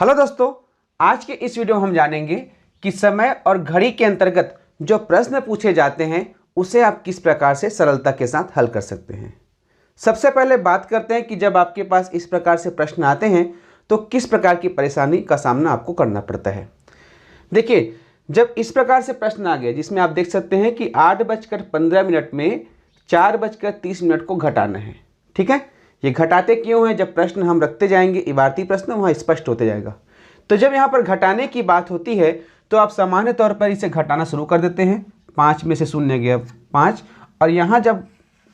Hello दोस्तों, आज के इस वीडियो में हम जानेंगे कि समय और घड़ी के अंतर्गत जो प्रश्न पूछे जाते हैं उसे आप किस प्रकार से सरलता के साथ हल कर सकते हैं। सबसे पहले बात करते हैं कि जब आपके पास इस प्रकार से प्रश्न आते हैं तो किस प्रकार की परेशानी का सामना आपको करना पड़ता है। देखिए, जब इस प्रकार से प्रश्न आ गए जिसमें आप देख सकते हैं कि 8:15 में 4:30 को घटाना है। ठीक है, ये घटाते क्यों हैं? जब प्रश्न हम रखते जाएंगे इबारती प्रश्न, वहाँ स्पष्ट होते जाएगा। तो जब यहाँ पर घटाने की बात होती है तो आप सामान्य तौर पर इसे घटाना शुरू कर देते हैं। 5 में से 0 गया 5, और यहाँ जब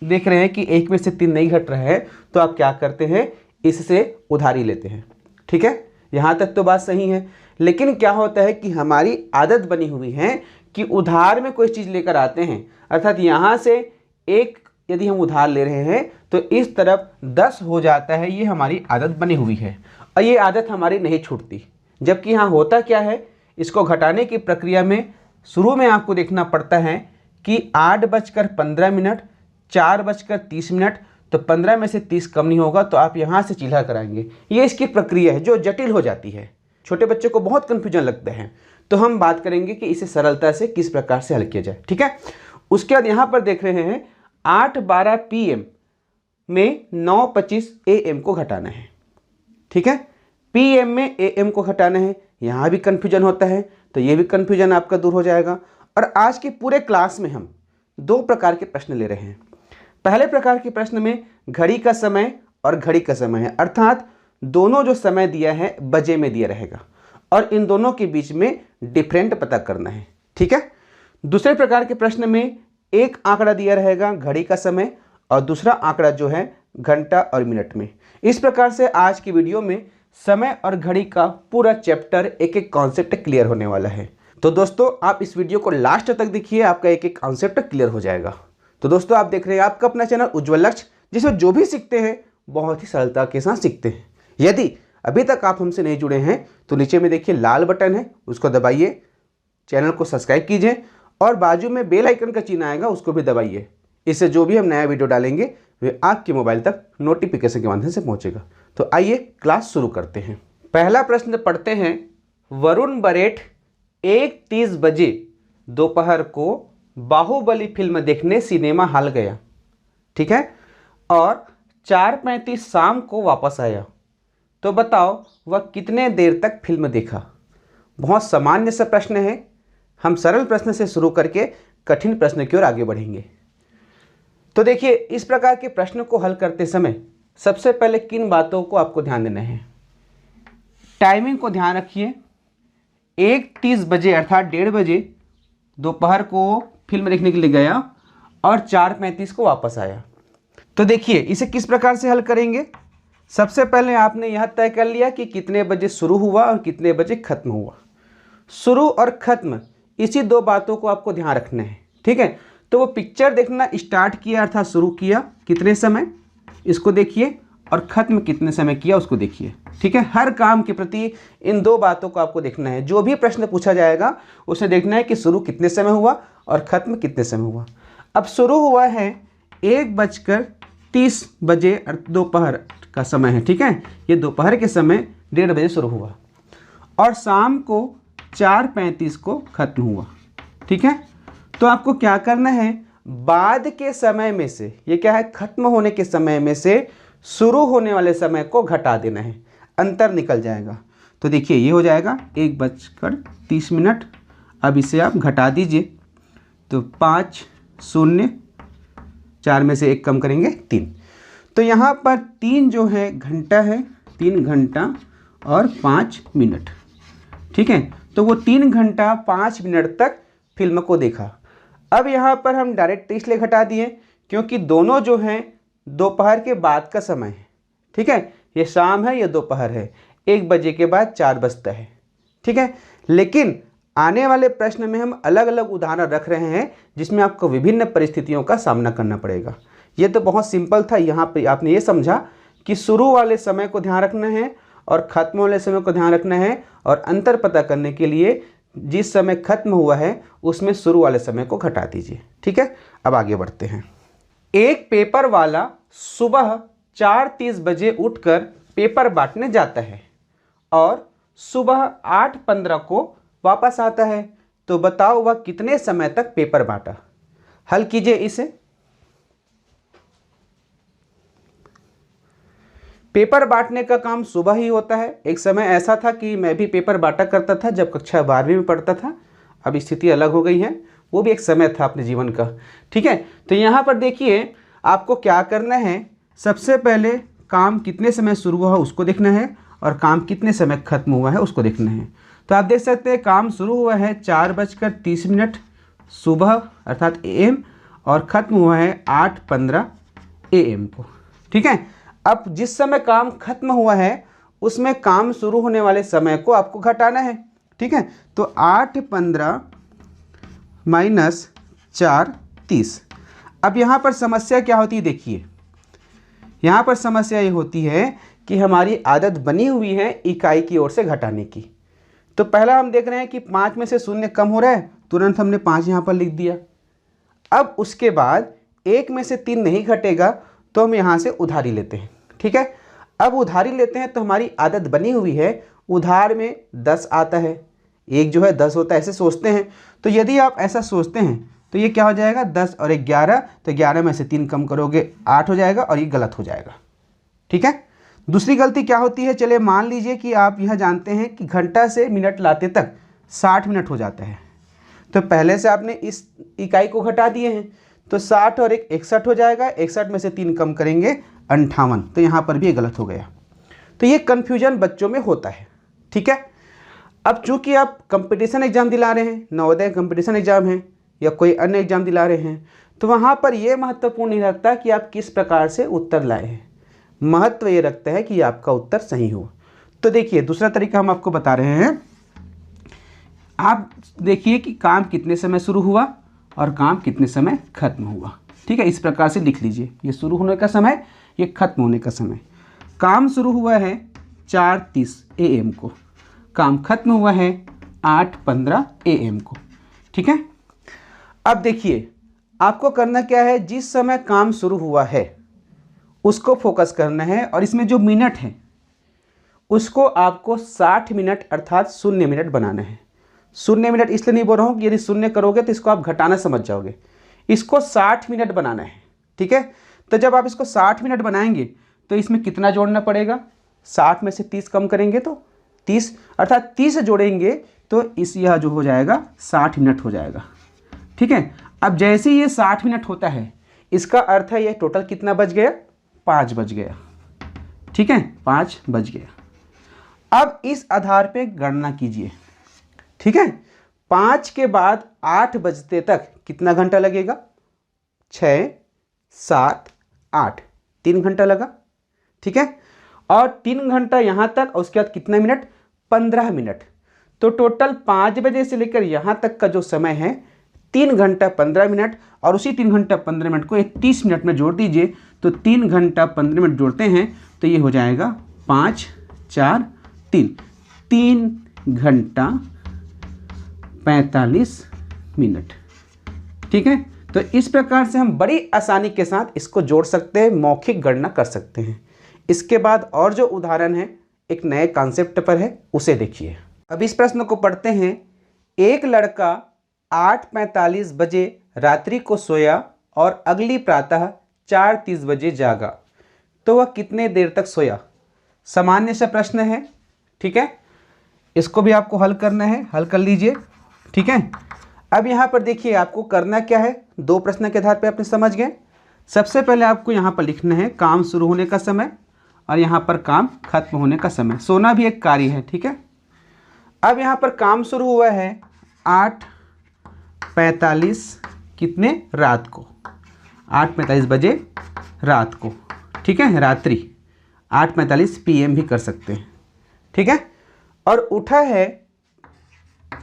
देख रहे हैं कि 1 में से 3 नहीं घट रहा है तो आप क्या करते हैं, इससे उधारी लेते हैं। ठीक है, यहाँ तक तो बात सही है। लेकिन क्या होता है कि हमारी आदत बनी हुई है कि उधार में कोई चीज़ लेकर आते हैं, अर्थात यहाँ से 1 यदि हम उधार ले रहे हैं तो इस तरफ 10 हो जाता है। ये हमारी आदत बनी हुई है और ये आदत हमारी नहीं छूटती। जबकि यहाँ होता क्या है, इसको घटाने की प्रक्रिया में शुरू में आपको देखना पड़ता है कि 8:15, 4:30, तो 15 में से 30 कम नहीं होगा तो आप यहाँ से चिल्हा कराएंगे। ये इसकी प्रक्रिया है जो जटिल हो जाती है, छोटे बच्चों को बहुत कन्फ्यूजन लगता है। तो हम बात करेंगे कि इसे सरलता से किस प्रकार से हल किया जाए। ठीक है, उसके बाद यहाँ पर देख रहे हैं 8:12 PM में 9:25 AM को घटाना है। ठीक है, PM में AM को घटाना है। यहाँ भी कन्फ्यूजन होता है तो ये भी कन्फ्यूजन आपका दूर हो जाएगा। और आज के पूरे क्लास में हम 2 प्रकार के प्रश्न ले रहे हैं। पहले प्रकार के प्रश्न में घड़ी का समय और घड़ी का समय है, अर्थात दोनों जो समय दिया है बजे में दिया रहेगा और इन दोनों के बीच में डिफरेंट पता करना है। ठीक है, दूसरे प्रकार के प्रश्न में एक आंकड़ा दिया रहेगा घड़ी का समय और दूसरा आंकड़ा जो है घंटा और मिनट में। इस प्रकार से आज की वीडियो में समय और घड़ी का पूरा चैप्टर एक एक कॉन्सेप्ट क्लियर होने वाला है। तो दोस्तों आप इस वीडियो को लास्ट तक देखिए, आपका एक एक कॉन्सेप्ट क्लियर हो जाएगा। तो दोस्तों आप देख रहे हैं आपका अपना चैनल उज्ज्वल लक्ष्य, जिसमें जो भी सीखते हैं बहुत ही सरलता के साथ सीखते हैं। यदि अभी तक आप हमसे नहीं जुड़े हैं तो नीचे में देखिए लाल बटन है, उसको दबाइए, चैनल को सब्सक्राइब कीजिए और बाजू में बेल आइकन का चिन्ह आएगा उसको भी दबाइए। इससे जो भी हम नया वीडियो डालेंगे वे आपके मोबाइल तक नोटिफिकेशन के माध्यम से पहुंचेगा। तो आइए क्लास शुरू करते हैं। पहला प्रश्न पढ़ते हैं। वरुण बरेठ 1:30 बजे दोपहर को बाहुबली फिल्म देखने सिनेमा हॉल गया। ठीक है, और 4:35 शाम को वापस आया। तो बताओ वह कितने देर तक फिल्म देखा। बहुत सामान्य सा प्रश्न है। हम सरल प्रश्न से शुरू करके कठिन प्रश्न की ओर आगे बढ़ेंगे। तो देखिए, इस प्रकार के प्रश्न को हल करते समय सबसे पहले किन बातों को आपको ध्यान देना है। टाइमिंग को ध्यान रखिए। 1:30 बजे अर्थात 1:30 बजे दोपहर को फिल्म देखने के लिए गया और 4:35 को वापस आया। तो देखिए इसे किस प्रकार से हल करेंगे। सबसे पहले आपने यह तय कर लिया कि कितने बजे शुरू हुआ और कितने बजे खत्म हुआ। शुरू और खत्म इसी 2 बातों को आपको ध्यान रखना है। ठीक है, तो वो पिक्चर देखना स्टार्ट किया अर्थात शुरू किया कितने समय, इसको देखिए, और ख़त्म कितने समय किया उसको देखिए। ठीक है, हर काम के प्रति इन 2 बातों को आपको देखना है। जो भी प्रश्न पूछा जाएगा उसे देखना है कि शुरू कितने समय हुआ और ख़त्म कितने समय हुआ। अब शुरू हुआ है 1:30 बजे दोपहर का समय है। ठीक है, ये दोपहर के समय 1:30 बजे शुरू हुआ और शाम को 4:35 को ख़त्म हुआ। ठीक है, तो आपको क्या करना है, बाद के समय में से, ये क्या है, खत्म होने के समय में से शुरू होने वाले समय को घटा देना है, अंतर निकल जाएगा। तो देखिए ये हो जाएगा 1:30। अब इसे आप घटा दीजिए तो 5 0, 4 में से 1 कम करेंगे 3। तो यहाँ पर 3 जो है घंटा है, 3 घंटा और 5 मिनट। ठीक है, तो वो 3 घंटा 5 मिनट तक फिल्म को देखा। अब यहाँ पर हम डायरेक्ट इसलिए घटा दिए क्योंकि दोनों जो हैं दोपहर के बाद का समय है। ठीक है, ये शाम है, ये दोपहर है, 1 बजे के बाद 4 बजता है। ठीक है, लेकिन आने वाले प्रश्न में हम अलग अलग उदाहरण रख रहे हैं जिसमें आपको विभिन्न परिस्थितियों का सामना करना पड़ेगा। ये तो बहुत सिंपल था। यहाँ पे आपने ये समझा कि शुरू वाले समय को ध्यान रखना है और ख़त्म वाले समय को ध्यान रखना है, और अंतर पता करने के लिए जिस समय खत्म हुआ है उसमें शुरू वाले समय को घटा दीजिए। ठीक है, अब आगे बढ़ते हैं। एक पेपर वाला सुबह 4:30 बजे उठकर पेपर बांटने जाता है और सुबह 8:15 को वापस आता है। तो बताओ वह कितने समय तक पेपर बांटा। हल कीजिए इसे। पेपर बांटने का काम सुबह ही होता है। एक समय ऐसा था कि मैं भी पेपर बांटा करता था जब कक्षा 12वीं में पढ़ता था। अब स्थिति अलग हो गई है, वो भी एक समय था अपने जीवन का। ठीक है, तो यहाँ पर देखिए आपको क्या करना है, सबसे पहले काम कितने समय शुरू हुआ उसको देखना है और काम कितने समय खत्म हुआ है उसको देखना है। तो आप देख सकते हैं काम शुरू हुआ है 4:30 सुबह अर्थात AM और ख़त्म हुआ है 8:15 AM को। ठीक है, अब जिस समय काम खत्म हुआ है उसमें काम शुरू होने वाले समय को आपको घटाना है। ठीक है, तो 8:15 माइनस 4:30। अब यहाँ पर समस्या क्या होती है, देखिए यहाँ पर समस्या ये होती है कि हमारी आदत बनी हुई है इकाई की ओर से घटाने की। तो पहला हम देख रहे हैं कि 5 में से 0 कम हो रहा है, तुरंत हमने 5 यहाँ पर लिख दिया। अब उसके बाद 1 में से 3 नहीं घटेगा तो हम यहाँ से उधारी लेते हैं। ठीक है, अब उधारी लेते हैं तो हमारी आदत बनी हुई है उधार में 10 आता है, एक जो है 10 होता है, ऐसे सोचते हैं। तो यदि आप ऐसा सोचते हैं तो ये क्या हो जाएगा 10 और 11, तो 11 में से 3 कम करोगे 8 हो जाएगा और ये गलत हो जाएगा। ठीक है, दूसरी गलती क्या होती है, चलिए मान लीजिए कि आप यह जानते हैं कि घंटा से मिनट लाते तक 60 मिनट हो जाता है। तो पहले से आपने इस इकाई को घटा दिए हैं, तो 60 और 1 61 हो जाएगा, 61 में से 3 कम करेंगे 58, तो यहाँ पर भी ये गलत हो गया। तो ये कन्फ्यूजन बच्चों में होता है। ठीक है, अब चूंकि आप कंपटीशन एग्जाम दिला रहे हैं, नवोदय कंपटीशन एग्जाम है या कोई अन्य एग्जाम दिला रहे हैं, तो वहाँ पर यह महत्वपूर्ण नहीं रखता कि आप किस प्रकार से उत्तर लाए हैं, महत्व ये रखता है कि आपका उत्तर सही हो। तो देखिए दूसरा तरीका हम आपको बता रहे हैं। आप देखिए कि काम कितने समय शुरू हुआ और काम कितने समय खत्म हुआ। ठीक है, इस प्रकार से लिख लीजिए, ये शुरू होने का समय, ये खत्म होने का समय। काम शुरू हुआ है 4:30 AM को, काम खत्म हुआ है 8:15 AM को। ठीक है, अब देखिए आपको करना क्या है, जिस समय काम शुरू हुआ है उसको फोकस करना है और इसमें जो मिनट है उसको आपको 60 मिनट अर्थात 0 मिनट बनाना है। 0 मिनट इसलिए नहीं बोल रहा हूँ कि यदि 0 करोगे तो इसको आप घटाना समझ जाओगे, इसको 60 मिनट बनाना है। ठीक है, तो जब आप इसको 60 मिनट बनाएंगे तो इसमें कितना जोड़ना पड़ेगा, 60 में से 30 कम करेंगे तो 30 अर्थात 30 जोड़ेंगे तो इस यह जो हो जाएगा 60 मिनट हो जाएगा। ठीक है, अब जैसे ये 60 मिनट होता है इसका अर्थ है ये टोटल कितना बच गया, 5 बज गया। ठीक है, 5 बज गया। अब इस आधार पे गणना कीजिए। ठीक है, 5 के बाद 8 बजते तक कितना घंटा लगेगा, 6, 7, 8, 3 घंटा लगा। ठीक है, और 3 घंटा यहाँ तक और उसके बाद कितना मिनट, 15 मिनट। तो टोटल 5 बजे से लेकर यहाँ तक का जो समय है 3 घंटा 15 मिनट, और उसी 3 घंटा 15 मिनट को एक 30 मिनट में जोड़ दीजिए। तो 3 घंटा 15 मिनट जोड़ते हैं तो ये हो जाएगा 5, 4, 3 घंटा 45 मिनट। ठीक है, तो इस प्रकार से हम बड़ी आसानी के साथ इसको जोड़ सकते हैं, मौखिक गणना कर सकते हैं। इसके बाद और जो उदाहरण है एक नए कॉन्सेप्ट पर है, उसे देखिए। अब इस प्रश्न को पढ़ते हैं। एक लड़का 8:45 बजे रात्रि को सोया और अगली प्रातः 4:30 बजे जागा, तो वह कितने देर तक सोया। सामान्य सा प्रश्न है। ठीक है, इसको भी आपको हल करना है, हल कर लीजिए। ठीक है, अब यहाँ पर देखिए आपको करना क्या है, 2 प्रश्न के आधार पे आपने समझ गए। सबसे पहले आपको यहाँ पर लिखना है काम शुरू होने का समय और यहाँ पर काम खत्म होने का समय। सोना भी एक कार्य है। ठीक है, अब यहाँ पर काम शुरू हुआ है 8:45 कितने, रात को, 8:45 बजे रात को। ठीक है, रात्रि 8:45 PM भी कर सकते हैं। ठीक है, और उठा है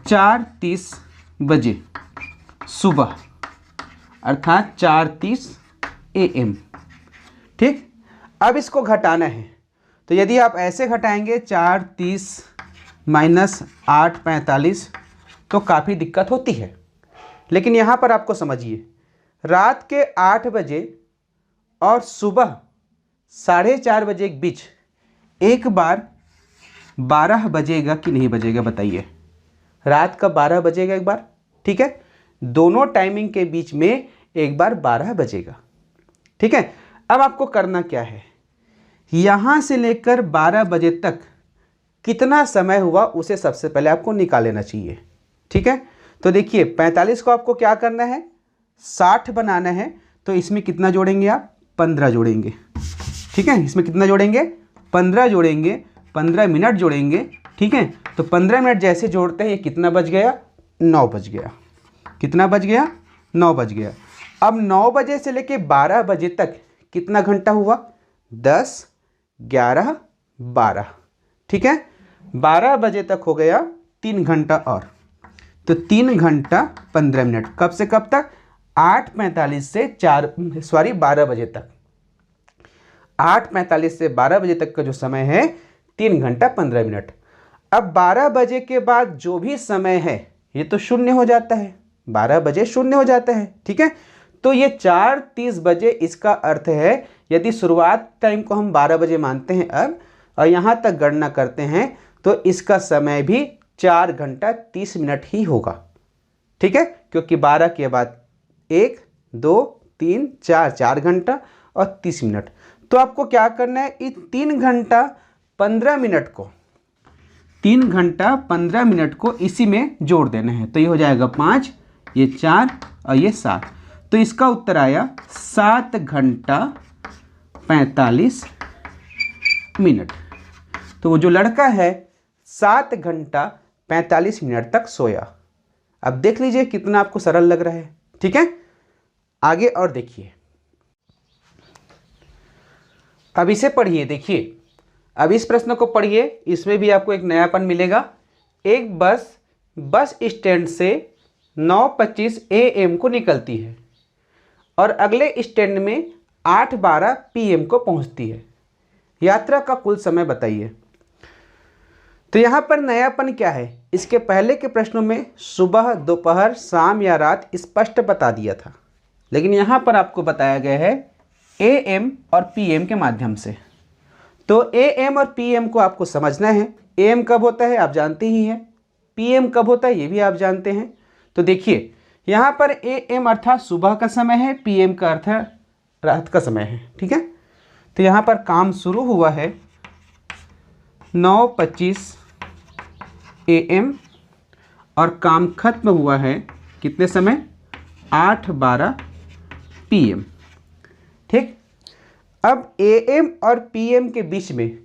4:30 बजे सुबह अर्थात 4:30 AM। ठीक, अब इसको घटाना है, तो यदि आप ऐसे घटाएंगे 4:30 माइनस 8:45 तो काफ़ी दिक्कत होती है। लेकिन यहाँ पर आपको समझिए, रात के 8 बजे और सुबह 4:30 बजे के बीच एक बार 12 बजेगा कि नहीं बजेगा बताइए। रात का 12 बजेगा एक बार, ठीक है, दोनों टाइमिंग के बीच में एक बार 12 बजेगा, ठीक है। अब आपको करना क्या है, यहाँ से लेकर 12 बजे तक कितना समय हुआ उसे सबसे पहले आपको निकाल लेना चाहिए, ठीक है। तो देखिए 45 को आपको क्या करना है, 60 बनाना है, तो इसमें कितना जोड़ेंगे आप, 15 जोड़ेंगे, ठीक है। इसमें कितना जोड़ेंगे, 15 जोड़ेंगे, 15 मिनट जोड़ेंगे, ठीक है। तो 15 मिनट जैसे जोड़ते हैं ये कितना बज गया, 9 बज गया। कितना बज गया, 9 बज गया। अब 9 बजे से लेके 12 बजे तक कितना घंटा हुआ, 10, 11, 12, ठीक है। 12 बजे तक हो गया 3 घंटा और, तो 3 घंटा 15 मिनट, कब से कब तक, 8:45 से 12 बजे तक। 8:45 से 12 बजे तक का जो समय है 3 घंटा 15 मिनट। अब 12 बजे के बाद जो भी समय है ये तो शून्य हो जाता है, 12 बजे शून्य हो जाता है, ठीक है। तो ये 4:30 बजे, इसका अर्थ है यदि शुरुआत टाइम को हम 12 बजे मानते हैं अब, और यहाँ तक गणना करते हैं तो इसका समय भी 4 घंटा 30 मिनट ही होगा, ठीक है। क्योंकि 12 के बाद 1, 2, 3, 4 घंटा और 30 मिनट। तो आपको क्या करना है, इस 3 घंटा 15 मिनट को, 3 घंटा 15 मिनट को इसी में जोड़ देना है। तो ये हो जाएगा 5, ये 4 और ये 7। तो इसका उत्तर आया 7 घंटा 45 मिनट। तो वो जो लड़का है 7 घंटा 45 मिनट तक सोया। अब देख लीजिए कितना आपको सरल लग रहा है, ठीक है। आगे और देखिए, अब इसे पढ़िए, देखिए अब इस प्रश्न को पढ़िए, इसमें भी आपको एक नयापन मिलेगा। एक बस स्टैंड से 9:25 AM को निकलती है और अगले स्टैंड में 8:12 PM को पहुंचती है। यात्रा का कुल समय बताइए। तो यहाँ पर नयापन क्या है, इसके पहले के प्रश्नों में सुबह, दोपहर, शाम या रात स्पष्ट बता दिया था, लेकिन यहाँ पर आपको बताया गया है AM और PM के माध्यम से। तो AM और PM को आपको समझना है। AM कब होता है आप जानते ही हैं, PM कब होता है ये भी आप जानते हैं। तो देखिए यहाँ पर AM अर्थात सुबह का समय है, PM का अर्थ है रात का समय है, ठीक है। तो यहाँ पर काम शुरू हुआ है 9:25 AM और काम खत्म हुआ है कितने समय, 8:12 PM, ठीक। अब AM और PM के बीच में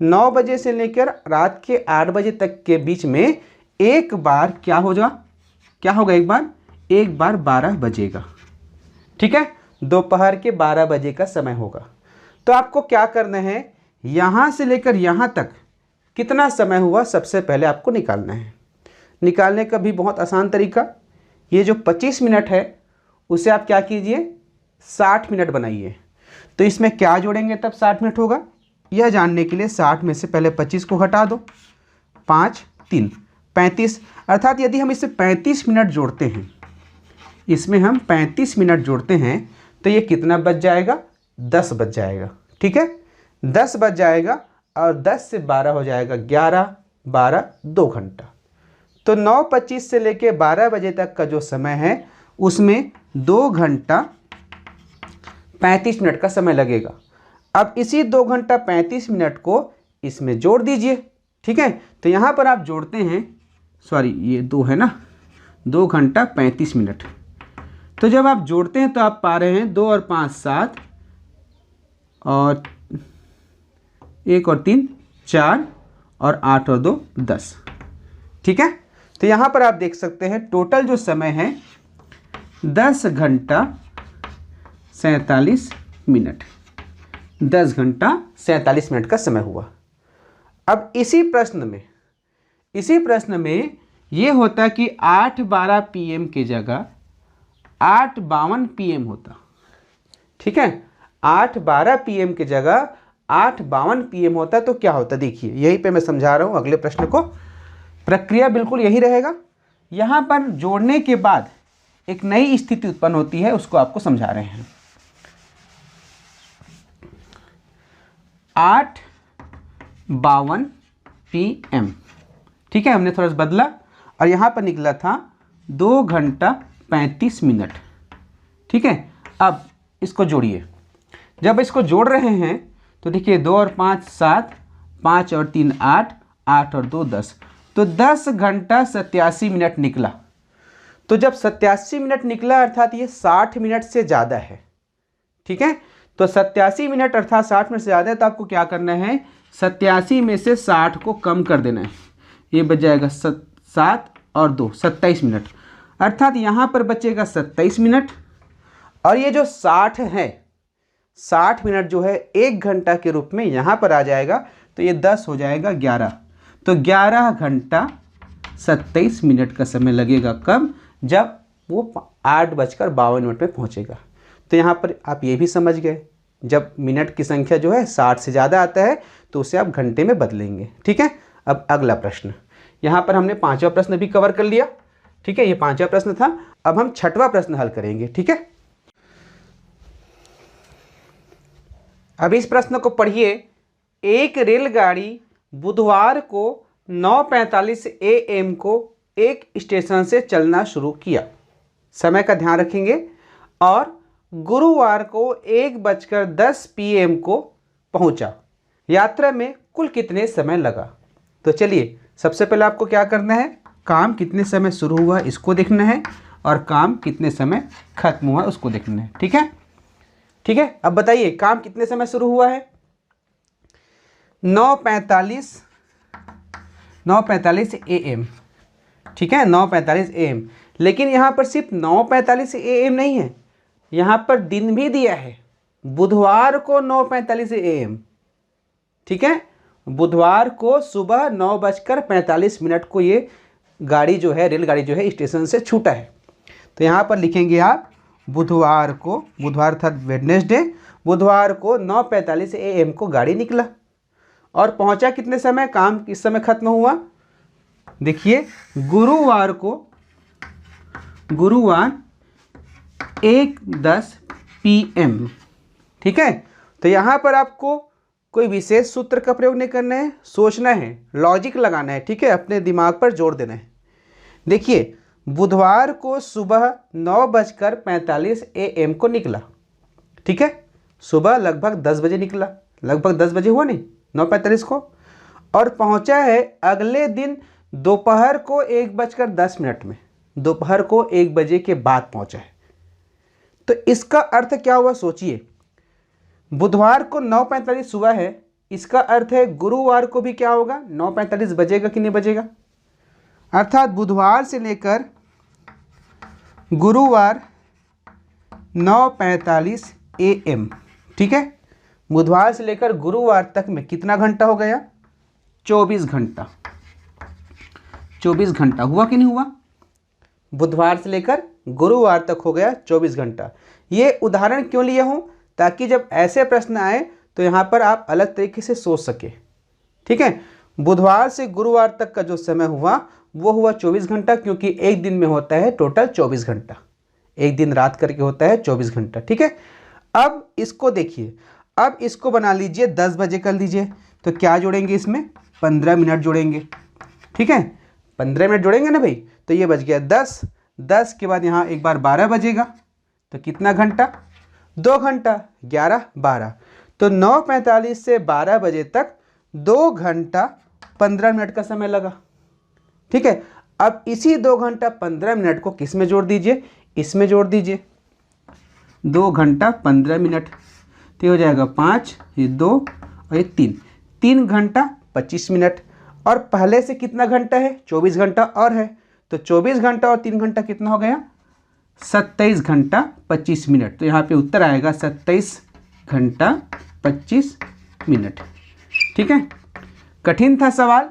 9 बजे से लेकर रात के 8 बजे तक के बीच में एक बार क्या होगा, एक बार 12 बजेगा, ठीक है। दोपहर के 12 बजे का समय होगा। तो आपको क्या करना है, यहाँ से लेकर यहाँ तक कितना समय हुआ सबसे पहले आपको निकालना है। निकालने का भी बहुत आसान तरीका, ये जो 25 मिनट है उसे आप क्या कीजिए 60 मिनट बनाइए। तो इसमें क्या जोड़ेंगे तब 60 मिनट होगा, यह जानने के लिए 60 में से पहले 25 को घटा दो, 5, 3, 35। अर्थात यदि हम इससे 35 मिनट जोड़ते हैं, इसमें हम 35 मिनट जोड़ते हैं तो ये कितना बच जाएगा, 10 बच जाएगा, ठीक है। 10 बच जाएगा और 10 से 12 हो जाएगा 11, 12, 2 घंटा। तो 9:25 से लेके 12 बजे तक का जो समय है उसमें 2 घंटा 35 मिनट का समय लगेगा। अब इसी 2 घंटा 35 मिनट को इसमें जोड़ दीजिए, ठीक है। तो यहाँ पर आप जोड़ते हैं, सॉरी ये 2 है ना, 2 घंटा 35 मिनट। तो जब आप जोड़ते हैं तो आप पा रहे हैं 2 और 5 7 और 1 और 3 4 और 8 और 2 10, ठीक है। तो यहाँ पर आप देख सकते हैं टोटल जो समय है 10 घंटा 47 मिनट, 10 घंटा 47 मिनट का समय हुआ। अब इसी प्रश्न में ये होता कि 8:12 PM की जगह 8:52 PM होता, ठीक है। 8:12 PM की जगह 8:52 PM होता तो क्या होता, देखिए यहीं पे मैं समझा रहा हूँ अगले प्रश्न को। प्रक्रिया बिल्कुल यही रहेगा। यहाँ पर जोड़ने के बाद एक नई स्थिति उत्पन्न होती है, उसको आपको समझा रहे हैं। 8:52 PM। ठीक है, हमने थोड़ा सा बदला और यहाँ पर निकला था 2 घंटा 35 मिनट। ठीक है, अब इसको जोड़िए। जब इसको जोड़ रहे हैं तो देखिए 2 और 5 7, 5 और 3 8, 8 और 2 10, तो 10 घंटा 87 मिनट निकला। तो जब 87 मिनट निकला अर्थात ये 60 मिनट से ज़्यादा है। ठीक है, तो 87 मिनट अर्थात 60 मिनट से ज़्यादा है, तो आपको क्या करना है, 87 में से 60 को कम कर देना है। ये बच जाएगा 7 और 2 27 मिनट, अर्थात यहाँ पर बचेगा 27 मिनट। और ये जो 60 है, 60 मिनट जो है 1 घंटा के रूप में यहाँ पर आ जाएगा, तो ये 10 हो जाएगा 11। तो 11 घंटा 27 मिनट का समय लगेगा कब, जब वो 8:52 पे पहुँचेगा। तो यहाँ पर आप ये भी समझ गए, जब मिनट की संख्या जो है 60 से ज़्यादा आता है तो उसे आप घंटे में बदलेंगे। ठीक है, अब अगला प्रश्न, यहाँ पर हमने 5वां प्रश्न भी कवर कर लिया। ठीक है, ये 5वां प्रश्न था। अब हम 6वां प्रश्न हल करेंगे। ठीक है, अब इस प्रश्न को पढ़िए। एक रेलगाड़ी बुधवार को 9:45 AM को एक स्टेशन से चलना शुरू किया, समय का ध्यान रखेंगे, और गुरुवार को 1:10 PM को पहुंचा। यात्रा में कुल कितने समय लगा? तो चलिए, सबसे पहले आपको क्या करना है, काम कितने समय शुरू हुआ इसको देखना है, और काम कितने समय खत्म हुआ उसको देखना है। ठीक है, ठीक है, अब बताइए काम कितने समय शुरू हुआ है? 9:45 AM। ठीक है, 9:45 AM, लेकिन यहाँ पर सिर्फ 9:45 AM नहीं है, यहाँ पर दिन भी दिया है, बुधवार को 9:45 AM। ठीक है, बुधवार को सुबह 9:45 को ये गाड़ी जो है, रेलगाड़ी जो है स्टेशन से छूटा है। तो यहाँ पर लिखेंगे आप बुधवार को, बुधवार था वेडनेसडे, बुधवार को 9:45 AM को गाड़ी निकला और पहुँचा कितने समय, काम किस समय खत्म हुआ? देखिए गुरुवार 1:10 PM। ठीक है, तो यहाँ पर आपको कोई विशेष सूत्र का प्रयोग नहीं करना है, सोचना है, लॉजिक लगाना है। ठीक है, अपने दिमाग पर जोर देना है। देखिए बुधवार को सुबह 9:45 AM को निकला। ठीक है, सुबह लगभग 10 बजे निकला, लगभग 10 बजे हुआ नहीं, 9:45 को, और पहुंचा है अगले दिन दोपहर को 1:10 में, दोपहर को 1 बजे के बाद पहुंचा है। तो इसका अर्थ क्या हुआ सोचिए, बुधवार को 9:45 सुबह है, इसका अर्थ है गुरुवार को भी क्या होगा, 9:45 बजेगा कि नहीं बजेगा? अर्थात बुधवार से लेकर गुरुवार 9:45 AM। ठीक है, बुधवार से लेकर गुरुवार तक में कितना घंटा हो गया? 24 घंटा। 24 घंटा हुआ कि नहीं हुआ? बुधवार से लेकर गुरुवार तक हो गया 24 घंटा। ये उदाहरण क्यों लिया हूँ, ताकि जब ऐसे प्रश्न आए तो यहाँ पर आप अलग तरीके से सोच सके। ठीक है, बुधवार से गुरुवार तक का जो समय हुआ वो हुआ 24 घंटा, क्योंकि एक दिन में होता है टोटल 24 घंटा, एक दिन रात करके होता है 24 घंटा। ठीक है, अब इसको देखिए, अब इसको बना लीजिए 10 बजे कर लीजिए, तो क्या जोड़ेंगे इसमें, 15 मिनट जोड़ेंगे। ठीक है, 15 मिनट जोड़ेंगे ना भाई, तो ये बच गया 10, 10 के बाद यहाँ एक बार 12 बजेगा, तो कितना घंटा, 2 घंटा, 11 12, तो 9:45 से 12 बजे तक 2 घंटा 15 मिनट का समय लगा। ठीक है, अब इसी 2 घंटा 15 मिनट को किस में जोड़ दीजिए, इसमें जोड़ दीजिए, 2 घंटा 15 मिनट, तो हो जाएगा 5, ये 2 और ये 3 घंटा 25 मिनट। और पहले से कितना घंटा है, 24 घंटा और है, तो 24 घंटा और 3 घंटा कितना हो गया, 27 घंटा 25 मिनट। तो यहाँ पे उत्तर आएगा 27 घंटा 25 मिनट। ठीक है, कठिन था सवाल,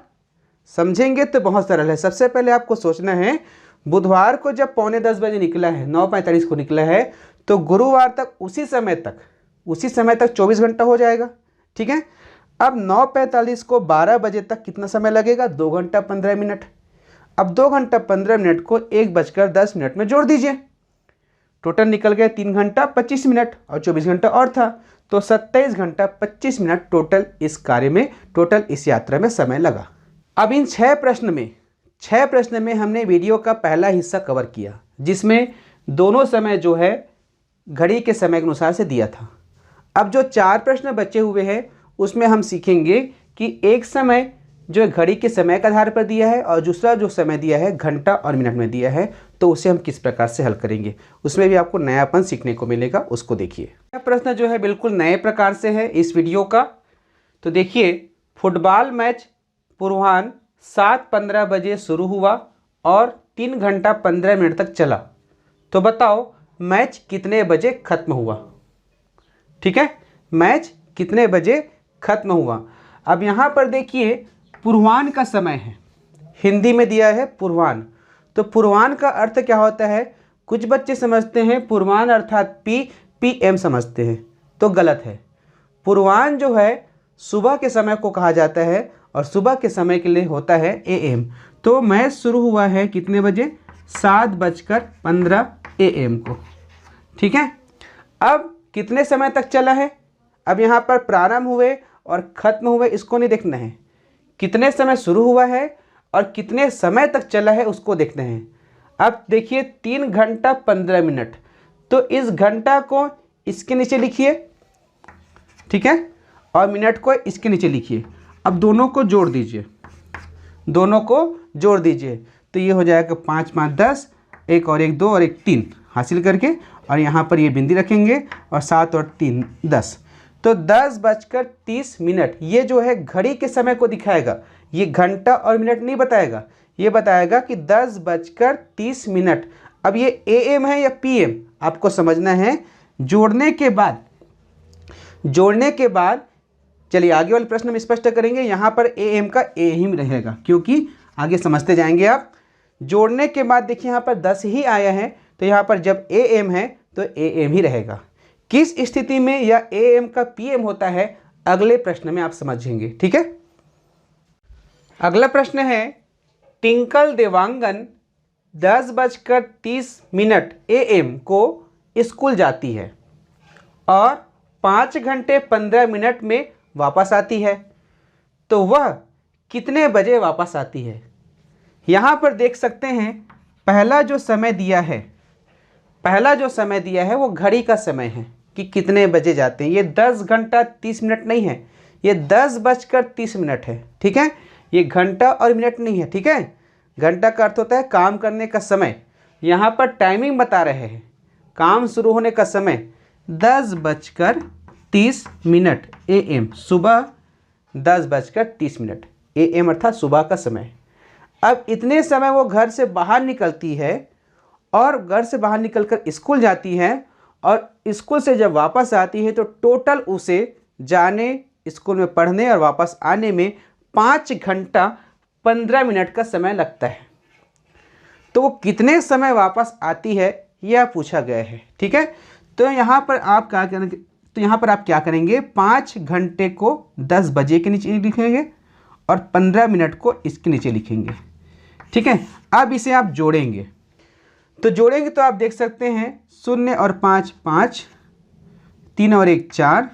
समझेंगे तो बहुत सरल है। सबसे पहले आपको सोचना है, बुधवार को जब 9:45 बजे निकला है, 9:45 को निकला है, तो गुरुवार तक उसी समय तक 24 घंटा हो जाएगा। ठीक है, अब 9:45 को 12 बजे तक कितना समय लगेगा, 2 घंटा 15 मिनट। अब 2 घंटा 15 मिनट को 1:10 में जोड़ दीजिए, टोटल निकल गया 3 घंटा 25 मिनट, और 24 घंटा और था, तो 27 घंटा 25 मिनट टोटल इस कार्य में, टोटल इस यात्रा में समय लगा। अब इन 6 प्रश्न में हमने वीडियो का पहला हिस्सा कवर किया, जिसमें दोनों समय जो है घड़ी के समय के अनुसार से दिया था। अब जो 4 प्रश्न बचे हुए हैं उसमें हम सीखेंगे कि एक समय जो घड़ी के समय के आधार पर दिया है और दूसरा जो समय दिया है घंटा और मिनट में दिया है, तो उसे हम किस प्रकार से हल करेंगे, उसमें भी आपको नयापन सीखने को मिलेगा, उसको देखिए। यह प्रश्न जो है बिल्कुल नए प्रकार से है इस वीडियो का। तो देखिए, फुटबॉल मैच पूर्वाह्न 7:15 बजे शुरू हुआ और 3 घंटा 15 मिनट तक चला, तो बताओ मैच कितने बजे खत्म हुआ। ठीक है, मैच कितने बजे खत्म हुआ। अब यहाँ पर देखिए पूर्वाह्न का समय है, हिंदी में दिया है पूर्वाह्न, तो पूर्वाह्न का अर्थ क्या होता है। कुछ बच्चे समझते हैं पूर्वाह्न अर्थात PM समझते हैं, तो गलत है। पूर्वाह्न जो है सुबह के समय को कहा जाता है और सुबह के समय के लिए होता है AM। तो मैच शुरू हुआ है कितने बजे, 7:15 AM को। ठीक है, अब कितने समय तक चला है, अब यहाँ पर प्रारंभ हुए और ख़त्म हुए इसको नहीं देखना है, कितने समय शुरू हुआ है और कितने समय तक चला है उसको देखना है। अब देखिए 3 घंटा 15 मिनट, तो इस घंटा को इसके नीचे लिखिए, ठीक है, और मिनट को इसके नीचे लिखिए। अब दोनों को जोड़ दीजिए, दोनों को जोड़ दीजिए, तो ये हो जाएगा 5 5 10, 1 और 1 2 और 1 3 हासिल करके, और यहाँ पर ये बिंदी रखेंगे और 7 और 3 10, तो 10:30 ये जो है घड़ी के समय को दिखाएगा, ये घंटा और मिनट नहीं बताएगा, ये बताएगा कि 10:30। अब ये AM है या PM आपको समझना है। जोड़ने के बाद चलिए आगे वाले प्रश्न में स्पष्ट करेंगे। यहाँ पर AM का A ही रहेगा, क्योंकि आगे समझते जाएंगे आप। जोड़ने के बाद देखिए यहाँ पर 10 ही आया है, तो यहाँ पर जब AM है तो AM ही रहेगा। किस स्थिति में यह AM का PM होता है अगले प्रश्न में आप समझेंगे। ठीक है, अगला प्रश्न है, टिंकल देवांगन 10:30 AM को स्कूल जाती है और 5 घंटे 15 मिनट में वापस आती है, तो वह कितने बजे वापस आती है। यहाँ पर देख सकते हैं पहला जो समय दिया है वो घड़ी का समय है कि कितने बजे जाते हैं। ये 10 घंटा 30 मिनट नहीं है, ये 10:30 है। ठीक है, ये घंटा और मिनट नहीं है। ठीक है, घंटा का अर्थ होता है काम करने का समय, यहाँ पर टाइमिंग बता रहे हैं, काम शुरू होने का समय 10:30 AM, सुबह 10:30 AM अर्थात सुबह का समय। अब इतने समय वो घर से बाहर निकलती है और घर से बाहर निकलकर स्कूल जाती है, और स्कूल से जब वापस आती है तो टोटल उसे जाने, स्कूल में पढ़ने और वापस आने में 5 घंटा 15 मिनट का समय लगता है। तो वो कितने समय वापस आती है यह पूछा गया है। ठीक है, तो यहाँ पर आप क्या करेंगे, 5 घंटे को 10 बजे के नीचे लिखेंगे और 15 मिनट को इसके नीचे लिखेंगे। ठीक है, अब इसे आप जोड़ेंगे तो आप देख सकते हैं 0 और 5 5, 3 और 1 4,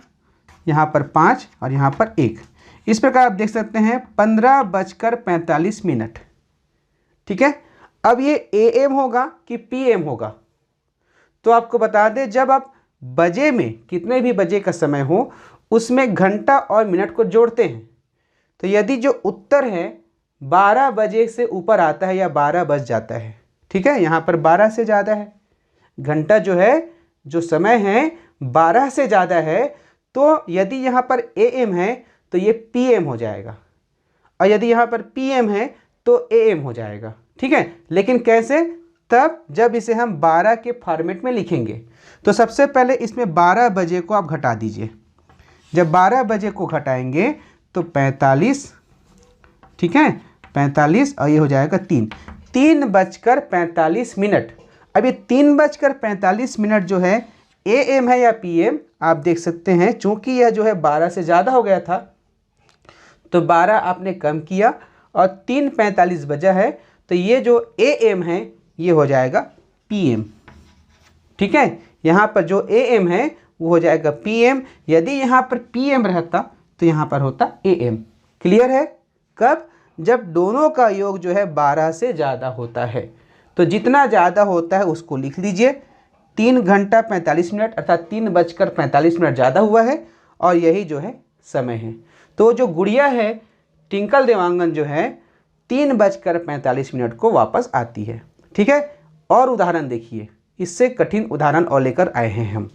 यहाँ पर 5 और यहाँ पर 1, इस प्रकार आप देख सकते हैं 15:45। ठीक है, अब ये AM होगा कि PM होगा, तो आपको बता दें जब आप बजे में कितने भी बजे का समय हो उसमें घंटा और मिनट को जोड़ते हैं, तो यदि जो उत्तर है 12 बजे से ऊपर आता है या 12 बज जाता है, ठीक है, यहाँ पर 12 से ज़्यादा है, घंटा जो है जो समय है 12 से ज़्यादा है, तो यदि यहाँ पर AM है तो ये PM हो जाएगा, और यदि यहाँ पर PM है तो AM हो जाएगा। ठीक है, लेकिन कैसे, तब जब इसे हम 12 के फॉर्मेट में लिखेंगे। तो सबसे पहले इसमें 12 बजे को आप घटा दीजिए, जब 12 बजे को घटाएंगे तो 45, ठीक है, 45 और ये हो जाएगा 3:45। अब ये 3:45 जो है AM है या PM आप देख सकते हैं, चूंकि यह जो है 12 से ज़्यादा हो गया था तो 12 आपने कम किया और 3:45 बजा है, तो ये जो AM है ये हो जाएगा PM। ठीक है, यहाँ पर जो AM है वो हो जाएगा PM, यदि यहाँ पर PM रहता तो यहाँ पर होता AM। क्लियर है, कब, जब दोनों का योग जो है 12 से ज़्यादा होता है। तो जितना ज़्यादा होता है उसको लिख लीजिए। 3 घंटा 45 मिनट अर्थात 3:45 ज़्यादा हुआ है और यही जो है समय है। तो जो गुड़िया है टिंकल देवांगन जो है 3:45 को वापस आती है। ठीक है, और उदाहरण देखिए, इससे कठिन उदाहरण और लेकर आए हैं हम।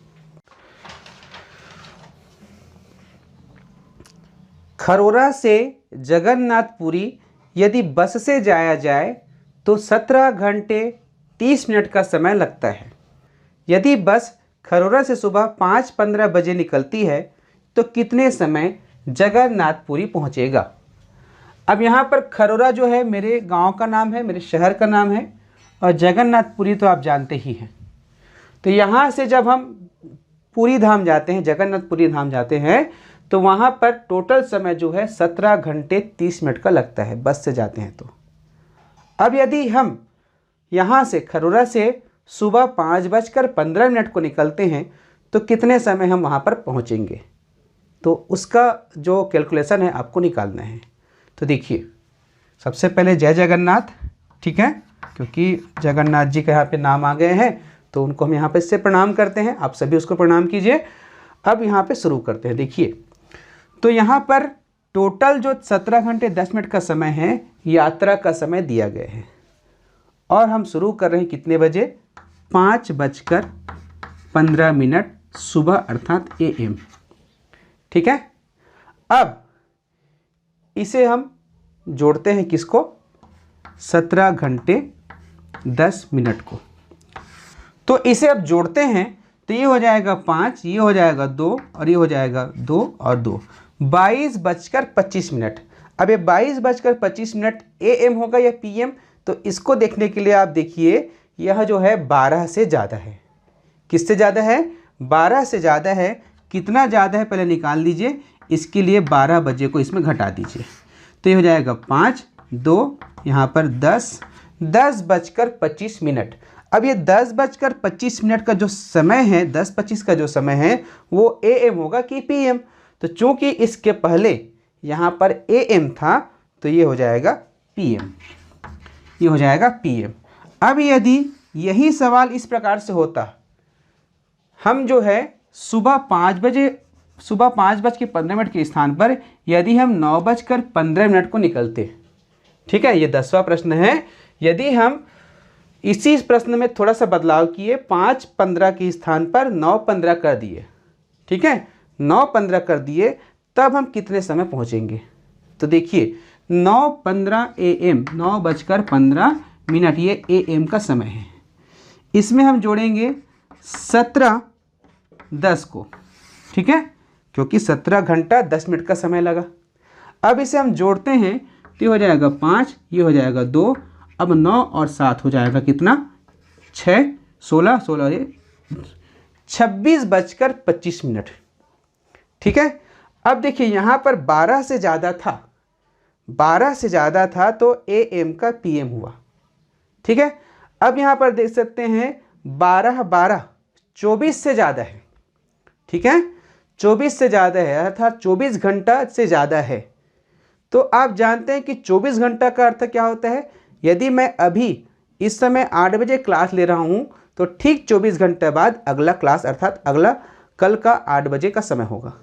खरोरा से जगन्नाथपुरी यदि बस से जाया जाए तो 17 घंटे 30 मिनट का समय लगता है। यदि बस खरोरा से सुबह 5:15 बजे निकलती है तो कितने समय जगन्नाथपुरी पहुंचेगा। अब यहाँ पर खरोरा जो है मेरे गांव का नाम है, मेरे शहर का नाम है, और जगन्नाथपुरी तो आप जानते ही हैं। तो यहाँ से जब हम पुरी धाम जाते हैं, जगन्नाथपुरी धाम जाते हैं, तो वहाँ पर टोटल समय जो है 17 घंटे 30 मिनट का लगता है, बस से जाते हैं तो। अब यदि हम यहाँ से खरोरा से सुबह 5:15 को निकलते हैं तो कितने समय हम वहाँ पर पहुँचेंगे, तो उसका जो कैलकुलेशन है आपको निकालना है। तो देखिए, सबसे पहले जय जगन्नाथ, ठीक है, क्योंकि जगन्नाथ जी का यहाँ पे नाम आ गए हैं तो उनको हम यहाँ पे इससे प्रणाम करते हैं। आप सभी उसको प्रणाम कीजिए। अब यहाँ पे शुरू करते हैं। देखिए, तो यहाँ पर टोटल जो 17 घंटे 10 मिनट का समय है, यात्रा का समय दिया गया है, और हम शुरू कर रहे हैं कितने बजे, 5:15 सुबह अर्थात AM। ठीक है, अब इसे हम जोड़ते हैं किसको, 17 घंटे 10 मिनट को। तो इसे अब जोड़ते हैं तो ये हो जाएगा 5, ये हो जाएगा 2 और ये हो जाएगा 2 और 2, 22:25। अब ये 22:25 AM होगा या PM, तो इसको देखने के लिए आप देखिए, यह जो है 12 से ज़्यादा है। किससे ज़्यादा है, 12 से ज़्यादा है। कितना ज़्यादा है पहले निकाल लीजिए, इसके लिए 12 बजे को इसमें घटा दीजिए, तो ये हो जाएगा 5, 2, यहाँ पर 10:25। अब ये 10:25 का जो समय है, 10:25 का जो समय है वो AM होगा कि PM। तो चूंकि इसके पहले यहाँ पर AM था तो ये हो जाएगा PM, ये हो जाएगा PM। अब यदि यही सवाल इस प्रकार से होता, हम जो है सुबह 5:15 के स्थान पर यदि हम 9:15 को निकलते, ठीक है, ये 10वां प्रश्न है। यदि हम इसी प्रश्न में थोड़ा सा बदलाव किए, 5:15 के स्थान पर 9:15 कर दिए, ठीक है, 9:15 कर दिए, तब हम कितने समय पहुंचेंगे। तो देखिए 9:15 AM, 9:15, ये AM का समय है। इसमें हम जोड़ेंगे 17:10 को, ठीक है, क्योंकि 17 घंटा 10 मिनट का समय लगा। अब इसे हम जोड़ते हैं तो ये हो जाएगा 5, ये हो जाएगा 2, अब 9 और 7 हो जाएगा कितना, 6, 16, 16, 26:25। ठीक है, अब देखिए यहाँ पर 12 से ज़्यादा था, 12 से ज़्यादा था तो AM का PM हुआ। ठीक है, अब यहाँ पर देख सकते हैं 12 24 से ज़्यादा है। ठीक है, 24 से ज़्यादा है अर्थात 24 घंटा से ज़्यादा है। तो आप जानते हैं कि 24 घंटा का अर्थ क्या होता है। यदि मैं अभी इस समय 8 बजे क्लास ले रहा हूँ तो ठीक 24 घंटे बाद अगला क्लास अर्थात अगला कल का 8 बजे का समय होगा।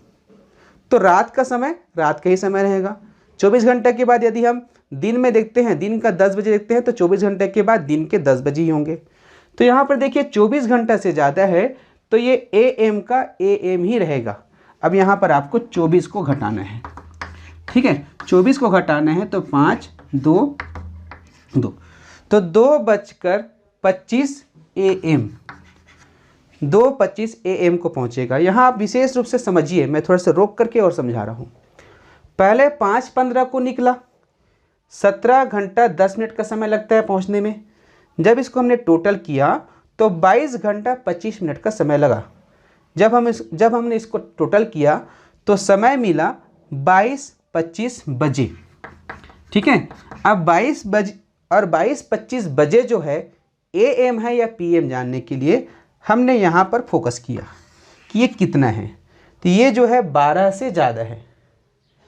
तो रात का समय रात का ही समय रहेगा। 24 घंटे के बाद यदि हम दिन में देखते हैं, दिन का 10 बजे देखते हैं, तो 24 घंटे के बाद दिन के 10 बजे ही होंगे। तो यहाँ पर देखिए 24 घंटा से ज़्यादा है तो ये AM का AM ही रहेगा। अब यहाँ पर आपको 24 को घटाना है। ठीक है, 24 को घटाना है तो 5, 2, 2, तो 2:25 AM, 2:25 AM को पहुँचेगा। यहाँ आप विशेष रूप से समझिए, मैं थोड़ा सा रोक करके और समझा रहा हूँ। पहले 5:15 को निकला, 17 घंटा 10 मिनट का समय लगता है पहुँचने में। जब इसको हमने टोटल किया तो 22 घंटा 25 मिनट का समय लगा। जब हमने इसको टोटल किया तो समय मिला 22:25 बजे। ठीक है, अब 22 बजे और 22:25 बजे जो है AM है या PM जानने के लिए हमने यहाँ पर फोकस किया कि ये कितना है। तो ये जो है 12 से ज़्यादा है।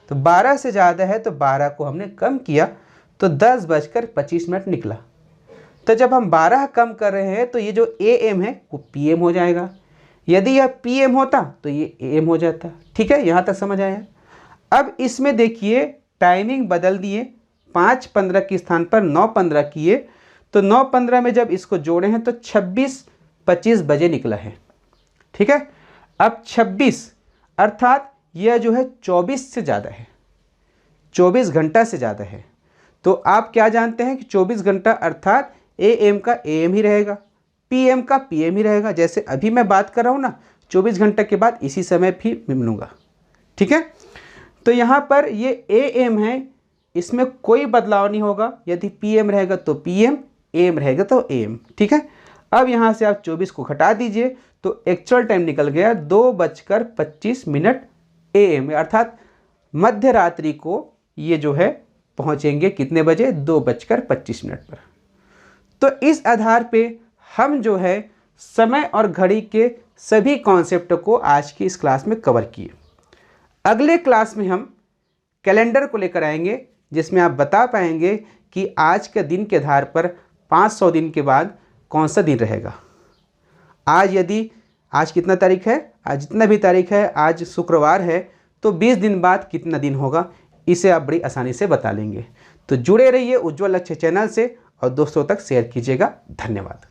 तो 12 से ज़्यादा है तो 12 को हमने कम किया तो 10:25 निकला। तो जब हम 12 कम कर रहे हैं तो ये जो AM है वो PM हो जाएगा। यदि यह PM होता तो ये AM हो जाता। ठीक है, यहाँ तक समझ आया। अब इसमें देखिए टाइमिंग बदल दिए, 5:15 के स्थान पर 9:15 किए, तो 9:15 में जब इसको जोड़े हैं तो 26:25 बजे निकला है। ठीक है, अब 26 अर्थात यह जो है 24 से ज़्यादा है, 24 घंटा से ज़्यादा है। तो आप क्या जानते हैं कि 24 घंटा अर्थात AM का AM ही रहेगा, PM का PM ही रहेगा। जैसे अभी मैं बात कर रहा हूँ ना, 24 घंटे के बाद इसी समय भी मिलूँगा। ठीक है, तो यहाँ पर ये AM है, इसमें कोई बदलाव नहीं होगा। यदि PM रहेगा तो PM, AM रहेगा तो AM। ठीक है, अब यहाँ से आप 24 को घटा दीजिए तो एक्चुअल टाइम निकल गया 2:25 AM, अर्थात मध्य रात्रि को ये जो है पहुँचेंगे कितने बजे, 2:25 पर। तो इस आधार पे हम जो है समय और घड़ी के सभी कॉन्सेप्ट को आज की इस क्लास में कवर किए। अगले क्लास में हम कैलेंडर को लेकर आएंगे, जिसमें आप बता पाएंगे कि आज के दिन के आधार पर 500 दिन के बाद कौन सा दिन रहेगा। आज कितना तारीख है, आज जितना भी तारीख है, आज शुक्रवार है, तो 20 दिन बाद कितना दिन होगा, इसे आप बड़ी आसानी से बता लेंगे। तो जुड़े रहिए उज्ज्वल लक्ष्य चैनल से और दोस्तों तक शेयर कीजिएगा। धन्यवाद।